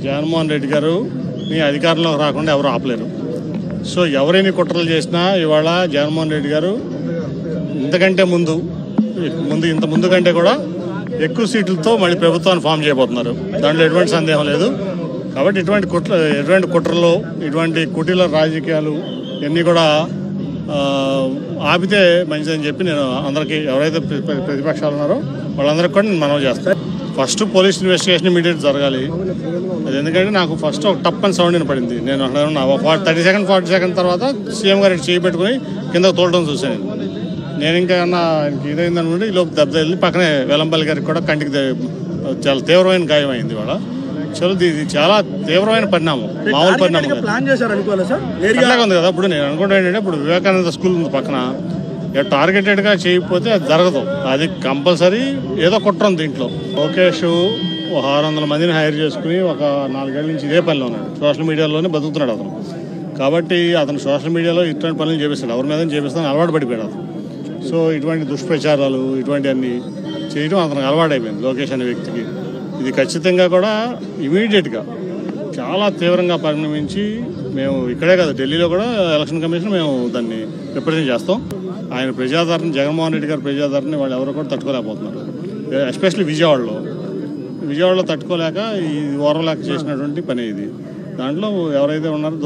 జగన్మోహన్ రెడ్డి గారు మీ అధికారంలోకి రాకుండా ఎవరు ఆపలేరు. సో ఎవరైనా కుట్రలు చేసినా ఇవాళ జగన్మోహన్ రెడ్డి గారు ఇంత ముందు కంటే కూడా ఎక్కువ సీట్లతో మళ్ళీ ప్రభుత్వాన్ని ఫామ్ చేయబోతున్నారు. దాంట్లో ఎటువంటి సందేహం లేదు. కాబట్టి ఇటువంటి కుట్రలు, ఇటువంటి కుటీల రాజకీయాలు ఇవన్నీ కూడా ఆపితే మంచిదని చెప్పి నేను అందరికీ, ఎవరైతే ప్రతిపక్షాలు ఉన్నారో వాళ్ళందరికీ కూడా నేను మనవి చేస్తాను. ఫస్ట్ పోలీస్ ఇన్వెస్టిగేషన్ ఇమీడియట్ జరగాలి. అది ఎందుకంటే నాకు ఫస్ట్ ఒక టప్ అని సౌండ్ పడింది. నేను 40 సెకండ్ తర్వాత సీఎం గారు చేయి పెట్టుకుని కిందకు తోలడం చూశాను. నేను ఇంకా ఇదైందనుకుంటే ఈ లోపు దెబ్బ వెళ్ళి పక్కనే వెల్లంపల్లి గారికి కూడా కంటికి చాలా తీవ్రమైన గాయం అయింది. వాళ్ళ ఇది చాలా తీవ్రమైన పరిణామం, మామూలు పరిణామం అట్లాగే ఉంది కదా. ఇప్పుడు నేను అనుకుంటా ఏంటంటే, ఇప్పుడు వివేకానంద స్కూల్ ఉంది పక్కన, టార్గెటెడ్గా చేయకపోతే అది జరగదు. అది కంపల్సరీ ఏదో కుట్ర ఉంది దీంట్లో. లోకేష్ 600 మందిని హైర్ చేసుకుని ఒక 4 ఏళ్ళ నుంచి ఇదే పనిలో ఉన్నాడు. సోషల్ మీడియాలోనే బతుకుతున్నాడు అతను. కాబట్టి అతను సోషల్ మీడియాలో ఇటువంటి పనులు చేపిస్తాడు, ఎవరి మీద చేపిస్తాను అలవాటు పడిపోయాడు అతను. సో ఇటువంటి దుష్ప్రచారాలు ఇటువంటివన్నీ చేయడం అతనికి అలవాటైపోయింది లోకేష్ అనే వ్యక్తికి. ఇది ఖచ్చితంగా కూడా ఇమీడియట్గా చాలా తీవ్రంగా పరిణమించి మేము ఇక్కడే కాదు ఢిల్లీలో కూడా ఎలక్షన్ కమిషన్ మేము దాన్ని రిప్రజెంట్ చేస్తాం. ఆయన ప్రజాదరణ, జగన్మోహన్ రెడ్డి గారి ప్రజాదరణ వాళ్ళు ఎవరు కూడా తట్టుకోలేకపోతున్నారు. ఎస్పెషల్లీ విజయవాడలో తట్టుకోలేక ఈ ఓర్వలేక చేసినటువంటి పని ఇది. దాంట్లో ఎవరైతే ఉన్నారో